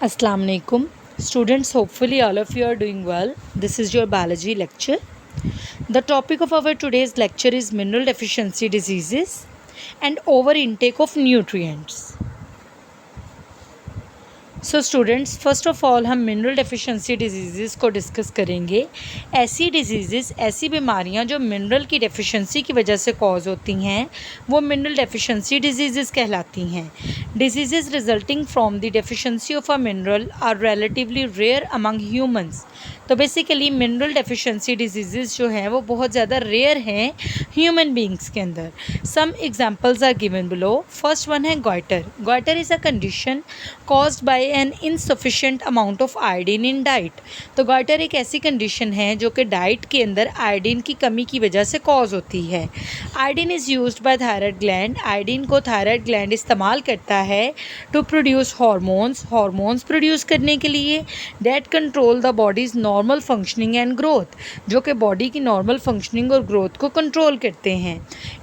Assalamu alaikum. Students, hopefully all of you are doing well. This is your biology lecture. The topic of our today's lecture is mineral deficiency diseases and over intake of nutrients. So students, first of all हम mineral deficiency disease को discuss करेंगे। ऐसी disease, ऐसी बीमारियां जो mineral की deficiency की वजह से कॉज होती हैं वो मिनरल डेफिशिएंसी डिजीज़ कहलाती हैं। Disease resulting from the deficiency of a mineral are relatively rare among humans. तो बेसिकली मिनरल डेफिशिएंसी डिजीज़ जो हैं वो बहुत ज़्यादा रेयर हैं ह्यूमन बींग्स के अंदर। Some examples are given below. First one है goitre. Goitre is a condition caused by an insufficient amount of iodine in diet. तो गॉइटर एक ऐसी कंडीशन है जो कि डाइट के अंदर आयोडीन की कमी की वजह से कॉज होती है। Iodine is used by thyroid gland. Iodine को थायराइड ग्लैंड इस्तेमाल करता है टू प्रोड्यूस हार्मोन्स प्रोड्यूस करने के लिए that control the bodies normal functioning and growth, जो कि बॉडी की नॉर्मल फंक्शनिंग और ग्रोथ को कंट्रोल करते हैं।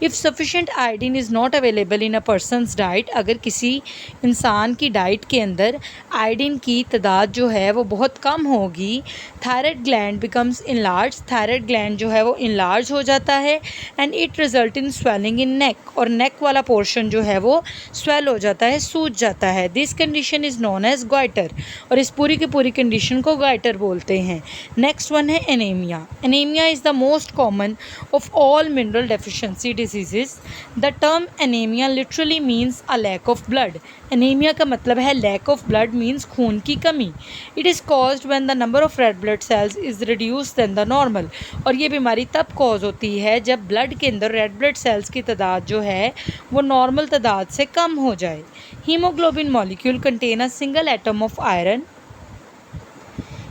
If sufficient iodine is not available in a person's diet, अगर किसी इंसान की डाइट के अंदर आयोडीन की तादाद जो है वो बहुत कम होगी, thyroid gland becomes enlarge. Thyroid gland जो है वो इनलार्ज हो जाता है and it result in swelling in neck, और नेक वाला पोर्शन जो है वो स्वेल हो जाता है, सूज जाता है। This condition is known as goitre, और इस पूरी की पूरी कंडीशन को गॉइटर बोलते हैं। नेक्स्ट वन है anaemia. Anaemia is the most common of all mineral deficiency disease. The term anaemia literally means a lack of blood. Anaemia का मतलब है लैक ऑफ ब्लड मीन्स खून की कमी। It is caused when the number of red blood cells is reduce than the normal, और ये बीमारी तब कॉज होती है जब ब्लड के अंदर रेड ब्लड सेल्स की तादाद जो है वो नॉर्मल तादाद से कम हो जाए। Haemoglobin molecule contain a single atom of iron.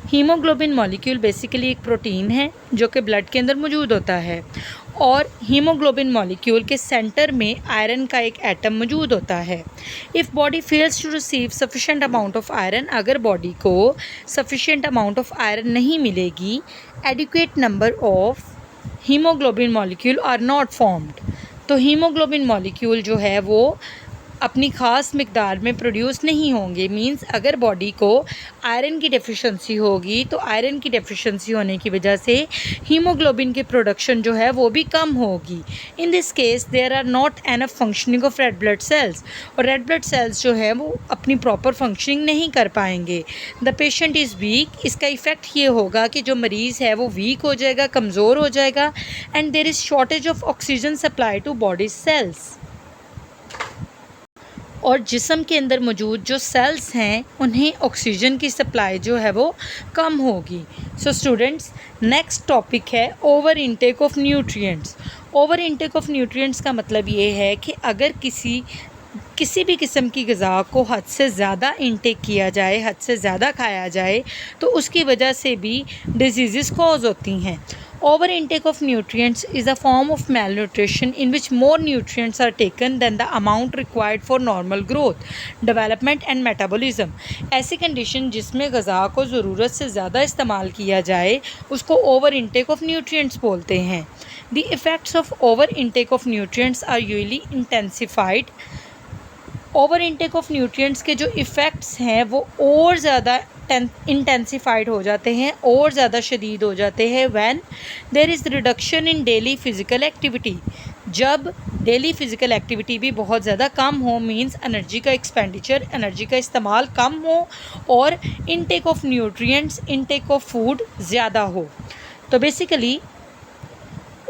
Haemoglobin molecule basically एक प्रोटीन है जो कि ब्लड के अंदर मौजूद होता है, और हीमोग्लोबिन मॉलिक्यूल के सेंटर में आयरन का एक एटम मौजूद होता है। If body fails to receive sufficient amount of iron, अगर बॉडी को सफिशेंट अमाउंट ऑफ आयरन नहीं मिलेगी, adequate number of haemoglobin molecule are not formed. तो हीमोग्लोबिन मॉलिक्यूल जो है वो अपनी ख़ास मिकदार में प्रोड्यूस नहीं होंगे। मींस अगर बॉडी को आयरन की डेफिशिएंसी होगी तो आयरन की डेफिशिएंसी होने की वजह से हीमोग्लोबिन की प्रोडक्शन जो है वो भी कम होगी। In this case there are not enough functioning of red blood cells, और रेड ब्लड सेल्स जो है वो अपनी प्रॉपर फंक्शनिंग नहीं कर पाएंगे। The patient is weak. इसका इफ़ेक्ट ये होगा कि जो मरीज़ है वो वीक हो जाएगा, कमज़ोर हो जाएगा, and there is shortage of oxygen supply to body cells, और जिस्म के अंदर मौजूद जो सेल्स हैं उन्हें ऑक्सीजन की सप्लाई जो है वो कम होगी। सो स्टूडेंट्स, नेक्स्ट टॉपिक है over intake of nutrients. Over intake of nutrients का मतलब ये है कि अगर किसी भी किस्म की ग़िज़ा को हद से ज़्यादा इंटेक किया जाए, हद से ज़्यादा खाया जाए, तो उसकी वजह से भी डिजीज़ कॉज होती हैं। Over intake of nutrients is a form of malnutrition in which more nutrients are taken than the amount required for normal growth, development and metabolism. ऐसी कंडीशन जिसमें ग़िज़ा को ज़रूरत से ज़्यादा इस्तेमाल किया जाए उसको ओवर इंटेक ऑफ न्यूट्रिएंट्स बोलते हैं। The effects of over intake of nutrients are usually intensified. Over intake of nutrients के जो इफ़ेक्ट्स हैं वो और ज़्यादा इंटेंसिफाइड हो जाते हैं और ज़्यादा शदीद हो जाते हैं when there is reduction in daily physical activity. जब डेली फ़िज़िकल एक्टिविटी भी बहुत ज़्यादा कम हो, मींस एनर्जी का एक्सपेंडिचर, एनर्जी का इस्तेमाल कम हो, और intake of nutrients, intake of food ज़्यादा हो। तो basically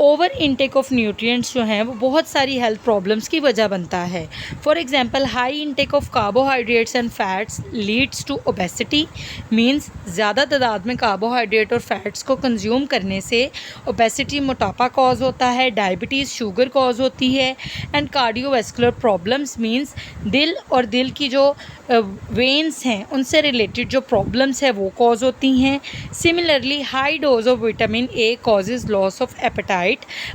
over intake of nutrients जो हैं वो बहुत सारी हेल्थ प्रॉब्लम्स की वजह बनता है। For example, high intake of carbohydrates and fats leads to obesity. Means ज़्यादा तादाद में कार्बोहाइड्रेट और फैट्स को कंज्यूम करने से ओबेसिटी, मोटापा कॉज होता है, डायबिटीज़, शुगर कॉज होती है, एंड कार्डियोवैस्कुलर प्रॉब्लम्स मींस दिल और दिल की जो वेन्स हैं उनसे रिलेटेड जो प्रॉब्लम्स है वो कॉज होती हैं। Similarly, high dose of vitamin A causes loss of apatite.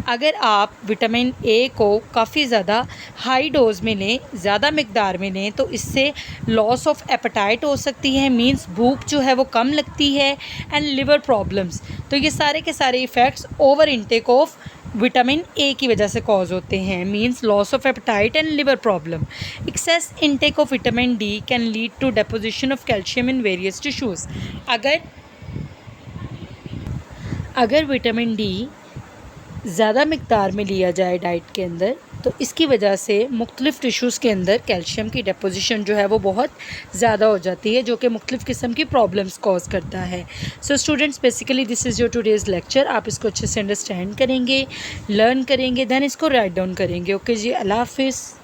अगर आप विटामिन ए को काफ़ी ज़्यादा हाई डोज में लें, ज़्यादा मिकदार में लें, तो इससे लॉस ऑफ एपेटाइट हो सकती है, मींस भूख जो है वो कम लगती है, एंड लिवर प्रॉब्लम्स। तो ये सारे के सारे effects over intake of vitamin A की वजह से कॉज होते हैं, means loss of appetite and liver problem. Excess intake of vitamin D can lead to deposition of calcium in various tissues. अगर विटामिन डी ज़्यादा मिक़दार में लिया जाए डाइट के अंदर, तो इसकी वजह से मुख्तलिफ़ टिश्यूज़ के अंदर कैल्शियम की डेपोजिशन जो है वो बहुत ज़्यादा हो जाती है, जो कि मुख्तलिफ़ किस्म की प्रॉब्लम्स कॉज करता है। So students, basically this is your today's lecture. आप इसको अच्छे से अंडरस्टैंड करेंगे, लर्न करेंगे, दैन इसको राइट डाउन करेंगे। ओके जी, अल्लाह हाफ़िज़।